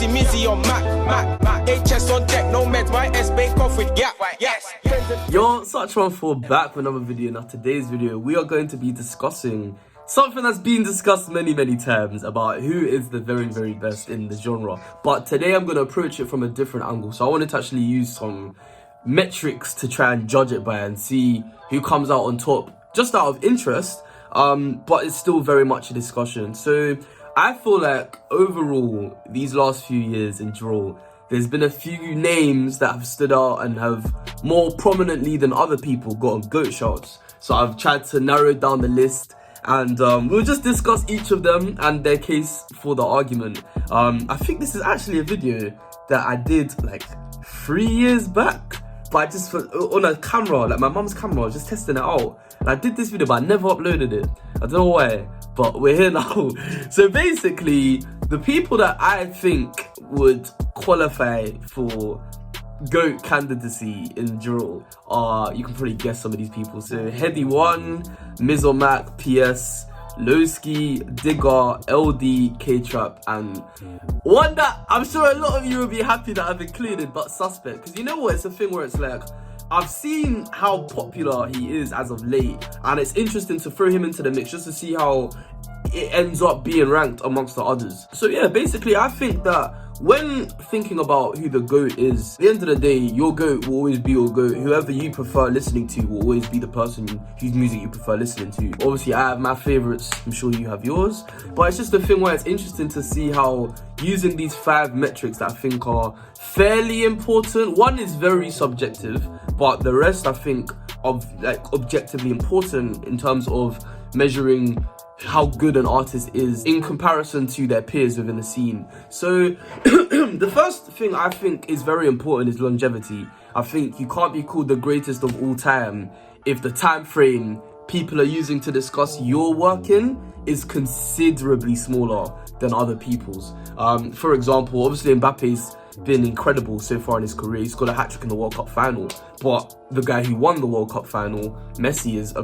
Mizzy on Mac. HS on deck, no meds, my S bake off with gap. Yes. Yo, such one for back with another video. Now today's video, we are going to be discussing something that's been discussed many times about who is the very best in the genre. But today I'm going to approach it from a different angle. So I wanted to actually use some metrics to try and judge it by and see who comes out on top, just out of interest. But it's still very much a discussion. So I feel like overall, these last few years in drill, there's been a few names that have stood out and have more prominently than other people gotten GOAT shouts. So I've tried to narrow down the list, and we'll just discuss each of them and their case for the argument. I think this is actually a video that I did like 3 years back, but I just on a camera, like my mum's camera, I was just testing it out. And I did this video, but I never uploaded it. I don't know why, but we're here now. So basically, the people that I think would qualify for GOAT candidacy in drill are, you can probably guess some of these people. So Heady One, Miz or Mac, PS, Lowski, Digger, LD, K-Trap, and one that I'm sure a lot of you will be happy that I've included, but Suspect. Because you know what, it's a thing where it's like, I've seen how popular he is as of late, and it's interesting to throw him into the mix just to see how it ends up being ranked amongst the others. So yeah, basically I think that when thinking about who the GOAT is, at the end of the day, your GOAT will always be your GOAT. Whoever you prefer listening to will always be the person whose music you prefer listening to. Obviously, I have my favourites. I'm sure you have yours. But it's just a thing where it's interesting to see how using these 5 metrics that I think are fairly important. One is very subjective, but the rest I think are like objectively important in terms of measuring how good an artist is in comparison to their peers within the scene. So the first thing I think is very important is longevity. I think you can't be called the greatest of all time if the time frame people are using to discuss your work in is considerably smaller than other people's. For example, obviously Mbappe's been incredible so far in his career. He scored a hat-trick in the World Cup final, but the guy who won the World Cup final, Messi, is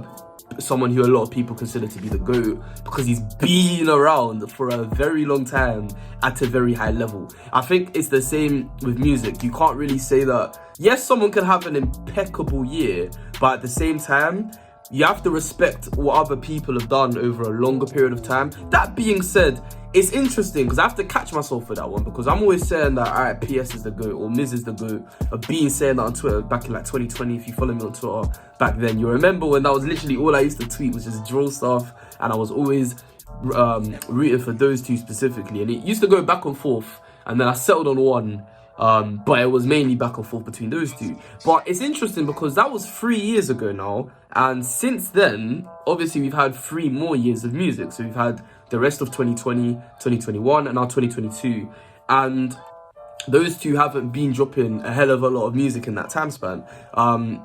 someone who a lot of people consider to be the GOAT because he's been around for a very long time at a very high level. I think it's the same with music. You can't really say that, yes, someone can have an impeccable year, but at the same time, you have to respect what other people have done over a longer period of time. That being said, it's interesting because I have to catch myself for that one, because I'm always saying that, alright, PS is the GOAT or Miz is the GOAT. I've been saying that on Twitter back in like 2020. If you follow me on Twitter back then, you remember when that was literally all I used to tweet was just drill stuff, and I was always rooting for those two specifically, and it used to go back and forth, and then I settled on one. But it was mainly back and forth between those two. But it's interesting because that was 3 years ago now, and since then, obviously we've had 3 more years of music. So we've had the rest of 2020, 2021, and now 2022. And those two haven't been dropping a hell of a lot of music in that time span.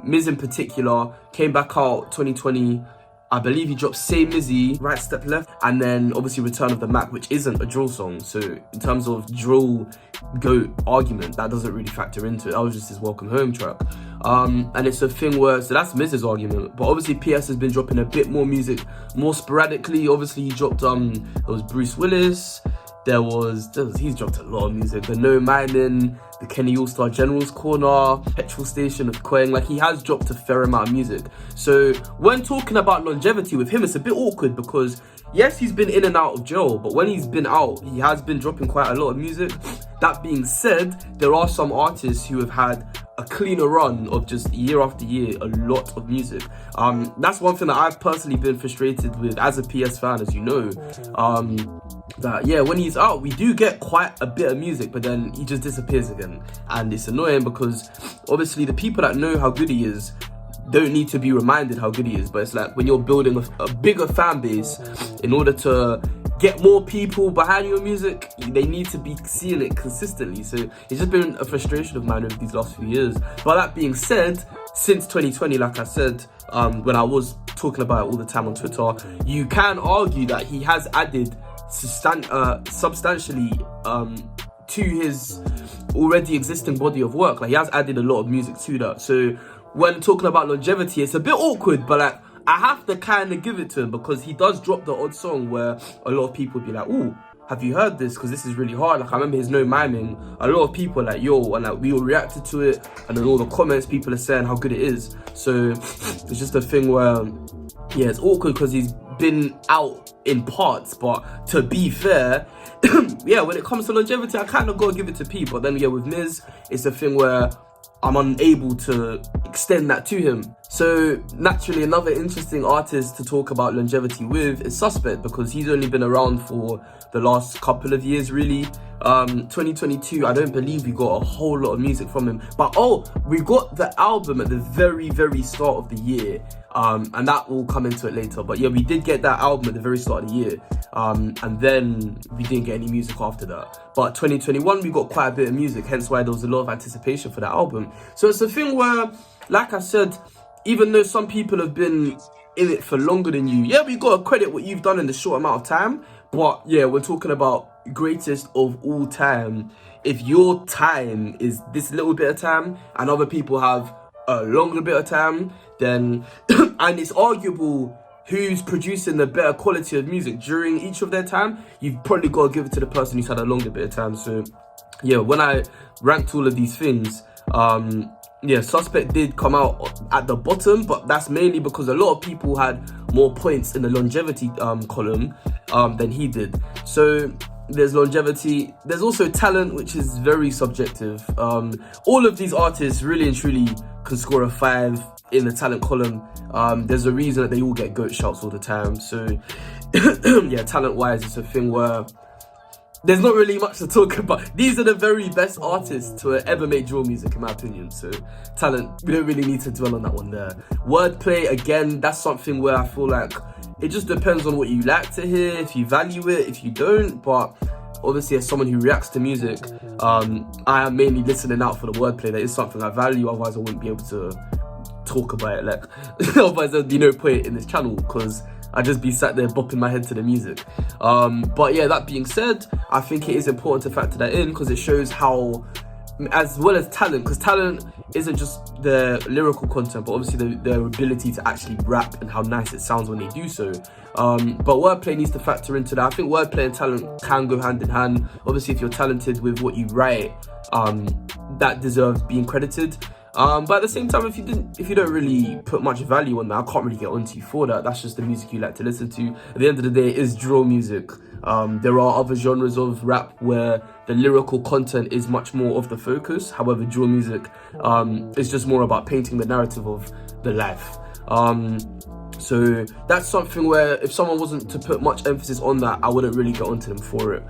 Miz in particular came back out 2020. I believe he dropped Say Mizzy, Right Step Left, and then obviously Return of the Mac, which isn't a drill song. So in terms of drill GOAT argument, that doesn't really factor into it. That was just his Welcome Home track. And it's a thing where, so that's Miz's argument. But obviously PS has been dropping a bit more music, more sporadically. Obviously he dropped, there was Bruce Willis, he's dropped a lot of music. The No Mining, the Kenny All-Star General's Corner, Petrol Station of Quang. Like, he has dropped a fair amount of music. So when talking about longevity with him, it's a bit awkward because yes, he's been in and out of jail, but when he's been out, he has been dropping quite a lot of music. That being said, there are some artists who have had a cleaner run of just year after year, a lot of music. That's one thing that I've personally been frustrated with as a PS fan, as you know. That yeah, when he's out, we do get quite a bit of music, but then he just disappears again. And it's annoying because obviously the people that know how good he is don't need to be reminded how good he is. But it's like when you're building a bigger fan base, in order to get more people behind your music, they need to be seeing it consistently. So it's just been a frustration of mine over these last few years. But that being said, since 2020, like I said, when I was talking about it all the time on Twitter, you can argue that he has added substantially to his already existing body of work. Like, he has added a lot of music to that. So when talking about longevity, it's a bit awkward, but like, I have to kind of give it to him because he does drop the odd song where a lot of people be like, ooh, have you heard this? Because this is really hard. Like, I remember his No Miming, a lot of people like, yo, and like we all reacted to it, and then all the comments, people are saying how good it is. So it's just a thing where, yeah, it's awkward because he's been out in parts, but to be fair, yeah, when it comes to longevity, I kind of gotta give it to P. But then, yeah, with Miz, it's a thing where I'm unable to extend that to him. So naturally, another interesting artist to talk about longevity with is Suspect, because he's only been around for the last couple of years, really. 2022, I don't believe we got a whole lot of music from him, but we got the album at the very start of the year, and that will come into it later. But yeah, we did get that album at the very start of the year, and then we didn't get any music after that. But 2021, we got quite a bit of music, hence why there was a lot of anticipation for that album. So it's a thing where, like I said, even though some people have been in it for longer than you, yeah, we got to credit what you've done in the short amount of time. But yeah, we're talking about greatest of all time. If your time is this little bit of time and other people have a longer bit of time, then and it's arguable who's producing the better quality of music during each of their time, you've probably got to give it to the person who's had a longer bit of time. So yeah, when I ranked all of these things, yeah, Suspect did come out at the bottom, but that's mainly because a lot of people had more points in the longevity column than he did. So there's longevity, there's also talent, which is very subjective. All of these artists really and truly can score a 5 in the talent column. There's a reason that they all get GOAT shouts all the time. So yeah, talent wise, it's a thing where there's not really much to talk about. These are the very best artists to ever make drill music, in my opinion. So talent, we don't really need to dwell on that one there. Wordplay, again, that's something where I feel like it just depends on what you like to hear, if you value it, if you don't. But obviously, as someone who reacts to music, I am mainly listening out for the wordplay. That is something I value, otherwise I wouldn't be able to talk about it. Like, otherwise there'd be no point in this channel, because I'd just be sat there bopping my head to the music. But yeah, that being said, I think it is important to factor that in, because it shows how, as well as talent, because talent isn't just the lyrical content, but obviously their ability to actually rap and how nice it sounds when they do so. But wordplay needs to factor into that. I think wordplay and talent can go hand in hand. Obviously, if you're talented with what you write, that deserves being credited. But at the same time, if you don't really put much value on that, I can't really get onto you for that. That's just the music you like to listen to. At the end of the day, it is drill music. There are other genres of rap where the lyrical content is much more of the focus. However, drill music is just more about painting the narrative of the life. So that's something where if someone wasn't to put much emphasis on that, I wouldn't really get onto them for it.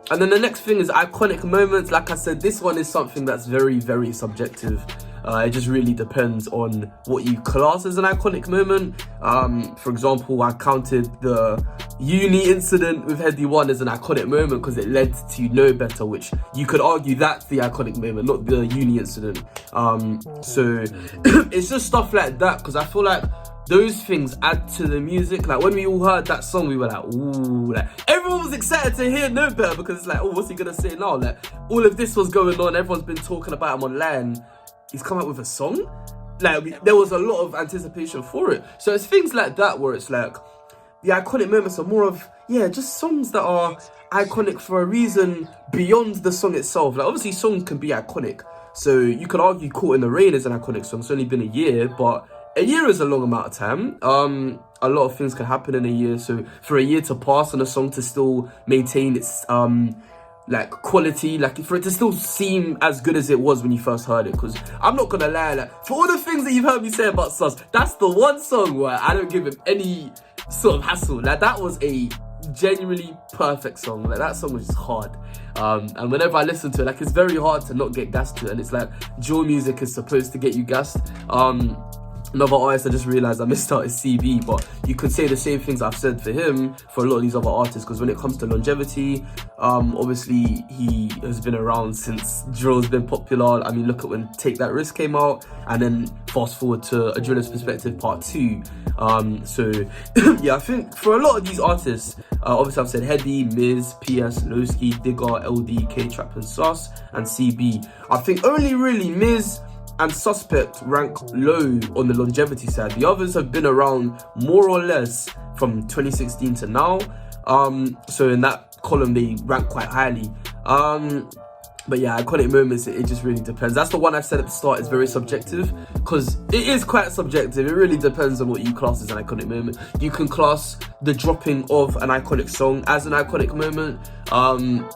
And then the next thing is iconic moments. Like I said, this one is something that's very subjective. It just really depends on what you class as an iconic moment. For example, I counted the uni incident with Heady One as an iconic moment because it led to Know Better, which you could argue that's the iconic moment, not the uni incident. So it's just stuff like that, because I feel like those things add to the music. Like when we all heard that song, we were like, ooh, like everyone was excited to hear Know Better, because it's like, oh, what's he gonna say now? Like all of this was going on, everyone's been talking about him online. He's come out with a song. Like there was a lot of anticipation for it. So it's things like that where it's like the iconic moments are more of, yeah, just songs that are iconic for a reason beyond the song itself. Like obviously songs can be iconic. So you could argue Caught in the Rain is an iconic song. It's only been a year, but a year is a long amount of time. A lot of things can happen in a year. So for a year to pass and a song to still maintain its like quality, like for it to still seem as good as it was when you first heard it, because I'm not gonna lie, like for all the things that you've heard me say about Sus, that's the one song where I don't give him any sort of hassle. Like that was a genuinely perfect song. Like that song was just hard, and whenever I listen to it, like it's very hard to not get gassed to it, and it's like drill music is supposed to get you gassed. Another artist I just realised I missed out is CB, but you could say the same things I've said for him for a lot of these other artists, because when it comes to longevity, obviously he has been around since drill's been popular. I mean, look at when Take That Risk came out, and then fast forward to A Driller's Perspective Part 2. So yeah, I think for a lot of these artists, obviously I've said Heady, Miz, PS, Lowski, Digger, LD, K-Trap and Sus, and CB. I think only really Miz and Suspect rank low on the longevity side. The others have been around more or less from 2016 to now. So in that column they rank quite highly. But yeah, iconic moments, it just really depends. That's the one I said at the start is very subjective, because it is quite subjective. It really depends on what you class as an iconic moment. You can class the dropping of an iconic song as an iconic moment.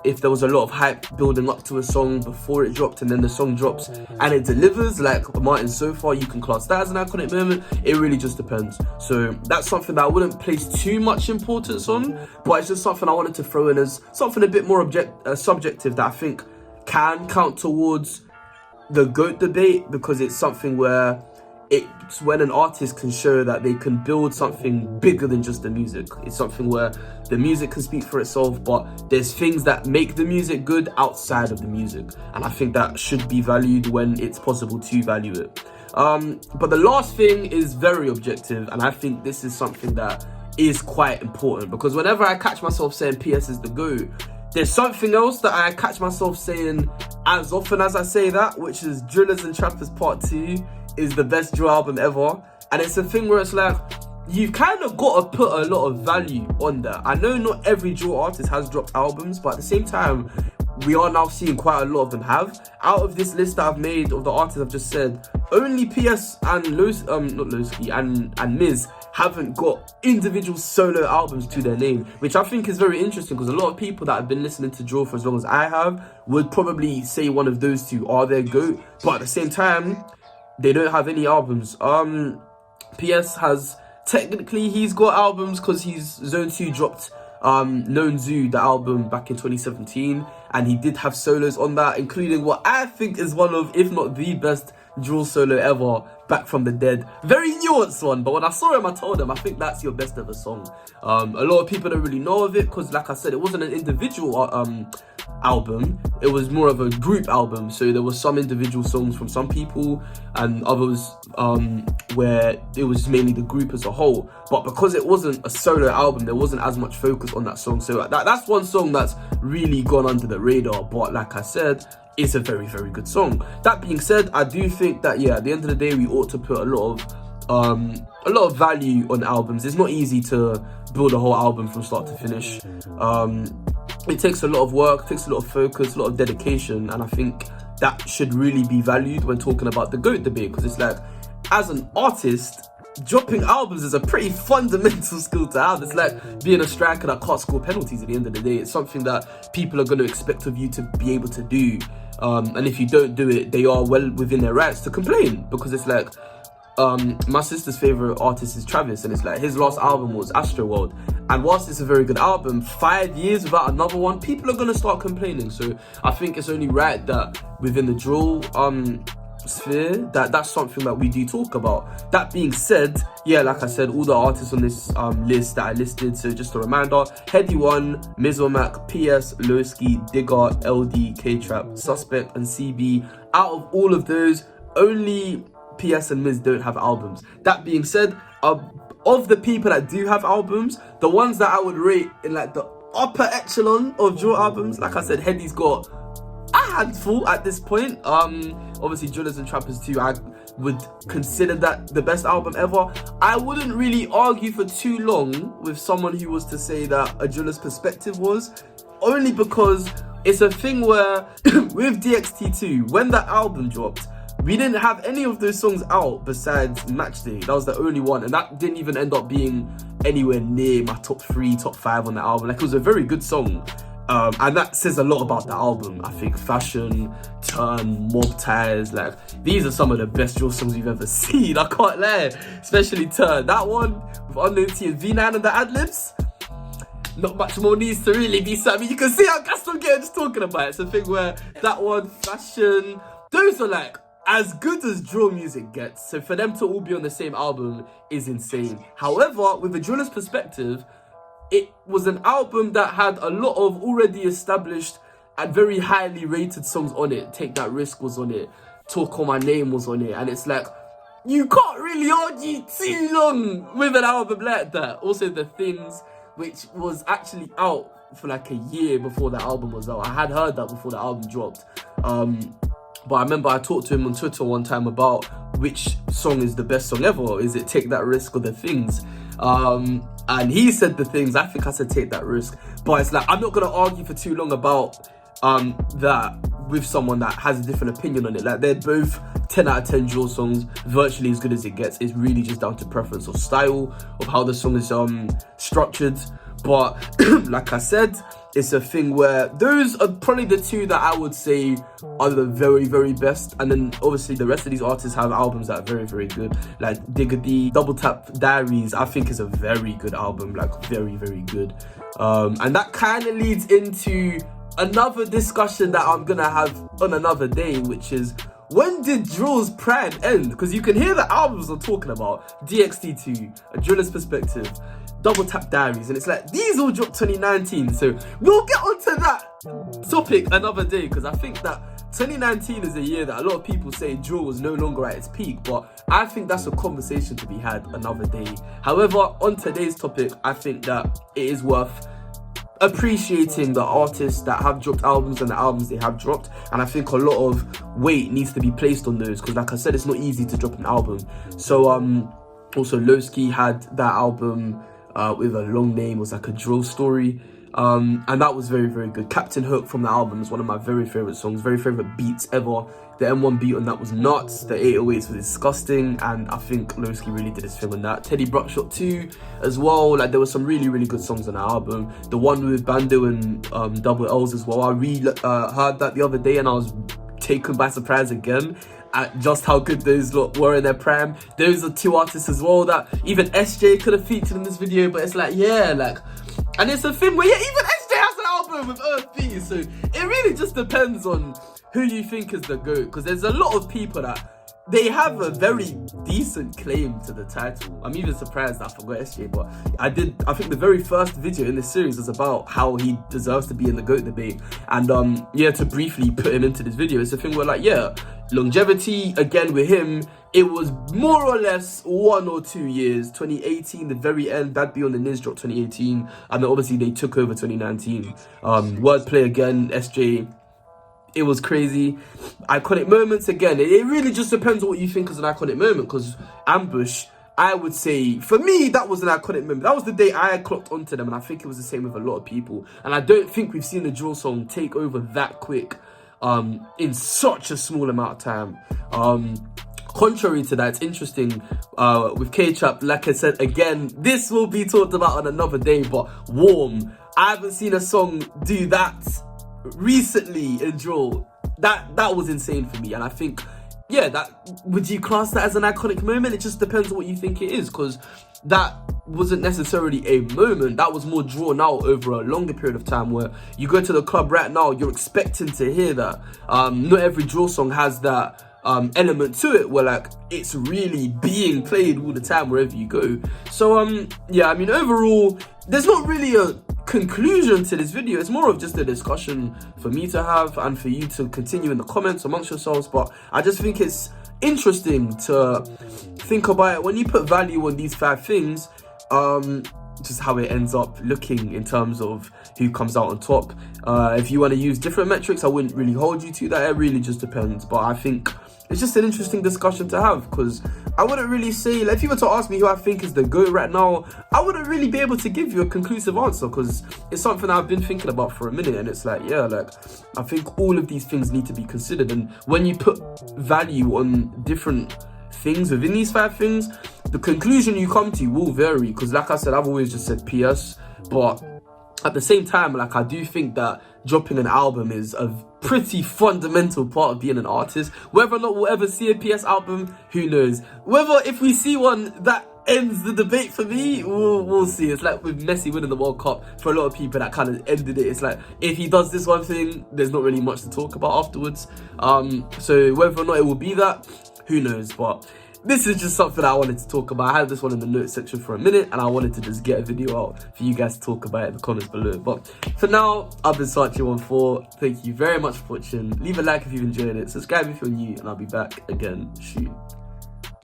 If there was a lot of hype building up to a song before it dropped, and then the song drops and it delivers, like Martin So Far, you can class that as an iconic moment. It really just depends. So that's something that I wouldn't place too much importance on, but it's just something I wanted to throw in as something a bit more subjective that I think can count towards the GOAT debate, because it's something where it's when an artist can show that they can build something bigger than just the music. It's something where the music can speak for itself, but there's things that make the music good outside of the music, and I think that should be valued when it's possible to value it. But the last thing is very objective, and I think this is something that is quite important, because whenever I catch myself saying PS is the GOAT, there's something else that I catch myself saying as often as I say that, which is Drillers and Trappers Part 2 is the best drill album ever. And it's a thing where it's like, you've kind of got to put a lot of value on that. I know not every drill artist has dropped albums, but at the same time, we are now seeing quite a lot of them have. Out of this list that I've made of the artists I've just said, only PS and and Miz haven't got individual solo albums to their name, which I think is very interesting, because a lot of people that have been listening to drill for as long as I have would probably say one of those two are their GOAT, but at the same time, they don't have any albums. PS has, technically he's got albums, because Zone 2 dropped Known Zoo, the album, back in 2017, and he did have solos on that, including what I think is one of, if not the best drill solo ever, Back from the Dead. Very nuanced one, but when I saw him, I told him I think that's your best ever song. A lot of people don't really know of it, because like I said, it wasn't an individual album, it was more of a group album, so there were some individual songs from some people and others where it was mainly the group as a whole. But because it wasn't a solo album, there wasn't as much focus on that song, so that's one song that's really gone under the radar, but like I said, it's a very, very good song. That being said, I do think that, yeah, at the end of the day, we ought to put a lot of value on albums. It's not easy to build a whole album from start to finish. It takes a lot of work, takes a lot of focus, a lot of dedication, and I think that should really be valued when talking about the GOAT debate, because it's like, as an artist, dropping albums is a pretty fundamental skill to have. It's like being a striker that can't score penalties at the end of the day. It's something that people are going to expect of you to be able to do, and if you don't do it, they are well within their rights to complain, because it's like, my sister's favorite artist is Travis, and it's like his last album was Astroworld, and whilst it's a very good album, 5 years without another one, people are going to start complaining. So I think it's only right that within the drill sphere, that's something that we do talk about. That being said, yeah, like I said, all the artists on this list that I listed, so just a reminder: Heady One, Mizomac, PS, Lowski, Digger, LD, K-Trap, Suspect, and CB. Out of all of those, only PS and Miz don't have albums. That being said, of the people that do have albums, the ones that I would rate in like the upper echelon of drill albums, like I said, Heady's got a handful at this point. Obviously Drillers and Trappers 2, I would consider that the best album ever. I wouldn't really argue for too long with someone who was to say that A Driller's Perspective was, only because it's a thing where with DXT2, when that album dropped, we didn't have any of those songs out besides Matchday. That was the only one, and that didn't even end up being anywhere near my top 3, top 5 on the album. Like, it was a very good song, and that says a lot about the album. I think Fashion, Turn, Mob Ties, like, these are some of the best drill songs you've ever seen, I can't lie. Especially Turn, that one with Unknown T and V9 and the ad-libs, not much more needs to really be said. I mean, you can see how gassed I'm getting just talking about it. It's a thing where that one, Fashion, those are like as good as drill music gets. So for them to all be on the same album is insane. However, with A Driller's Perspective, it was an album that had a lot of already established and very highly rated songs on it. Take That Risk was on it, Talk On My Name was on it, and it's like, you can't really argue too long with an album like that. Also The Things, which was actually out for like a year before the album was out. I had heard that before the album dropped. But I remember I talked to him on Twitter one time about which song is the best song ever. Is it Take That Risk or The Things? and he said the things. I think I said take that risk, but it's like I'm not gonna argue for too long about that with someone that has a different opinion on it. Like, they're both 10 out of 10 drill songs, virtually as good as it gets. It's really just down to preference of style, of how the song is structured. But like I said, it's a thing where those are probably the two that I would say are the very, very best. And then obviously the rest of these artists have albums that are very, very good. Like Diggity, Double Tap Diaries, I think is a very good album, like very, very good. And that kind of leads into another discussion that I'm gonna have on another day, which is, when did Drill's prime end? Because you can hear the albums I'm talking about: DXT2, A Driller's Perspective, Double Tap Diaries, and it's like these all dropped 2019. So we'll get onto that topic another day, because I think that 2019 is a year that a lot of people say drill was no longer at its peak, but I think that's a conversation to be had another day. However, on today's topic, I think that it is worth appreciating the artists that have dropped albums and the albums they have dropped, and I think a lot of weight needs to be placed on those, because like I said, it's not easy to drop an album. So also Lowski had that album with a long name, it was like a drill story, and that was very, very good. Captain Hook from the album is one of my very favorite songs, very favorite beats ever. The M1 beat on that was nuts. The 808s were disgusting, and I think Lowski really did his thing on that. Teddy Buckshot 2 as well. Like, there were some really, really good songs on that album. The one with Bando and Double L's as well. I heard that the other day, and I was taken by surprise again at just how good those lot were in their prime. Those are two artists as well that even SJ could have featured in this video, but it's like, yeah, like, and it's a thing where, yeah, even SJ has an album with Earth B, so it really just depends on who you think is the GOAT, because there's a lot of people that they have a very decent claim to the title. I'm even surprised that I forgot SJ, but I think the very first video in this series was about how he deserves to be in the GOAT debate. And yeah, to briefly put him into this video, it's a thing where, like, yeah, longevity, again with him, it was more or less 1 or 2 years. 2018, the very end, Bad Be on the Niz dropped 2018, and then obviously they took over 2019. Wordplay again, SJ, it was crazy. Iconic moments, again, it really just depends on what you think is an iconic moment, because Ambush, I would say, for me, that was an iconic moment. That was the day I clocked onto them, and I think it was the same with a lot of people. And I don't think we've seen the drill song take over that quick in such a small amount of time. Contrary to that, it's interesting with K-Trap, like I said, again, this will be talked about on another day, but Warm, I haven't seen a song do that recently in drill. That was insane for me, and I think, yeah, that, would you class that as an iconic moment? It just depends on what you think it is, because that wasn't necessarily a moment, that was more drawn out over a longer period of time, where you go to the club right now, you're expecting to hear that. Not every drill song has that element to it where, like, it's really being played all the time wherever you go. So yeah, I mean, overall, there's not really a conclusion to this video. It's more of just a discussion for me to have and for you to continue in the comments amongst yourselves. But I just think it's interesting to think about it when you put value on these 5 things, just how it ends up looking in terms of who comes out on top. If you want to use different metrics, I wouldn't really hold you to that. It really just depends. But I think it's just an interesting discussion to have, because I wouldn't really say, like, if you were to ask me who I think is the GOAT right now, I wouldn't really be able to give you a conclusive answer, because it's something I've been thinking about for a minute, and it's like, yeah, like, I think all of these things need to be considered, and when you put value on different things within these 5 things, the conclusion you come to will vary, because like I said, I've always just said PS, but at the same time, like, I do think that dropping an album is a pretty fundamental part of being an artist. Whether or not we'll ever see a PS album, who knows? Whether, if we see one, that ends the debate for me, we'll see. It's like with Messi winning the World Cup, for a lot of people that kind of ended it. It's like, if he does this one thing, there's not really much to talk about afterwards. So whether or not it will be that, who knows? But this is just something I wanted to talk about. I had this one in the notes section for a minute, and I wanted to just get a video out for you guys to talk about it in the comments below. But for now, I've been Sachi14. Thank you very much for watching. Leave a like if you've enjoyed it. Subscribe if you're new, and I'll be back again soon.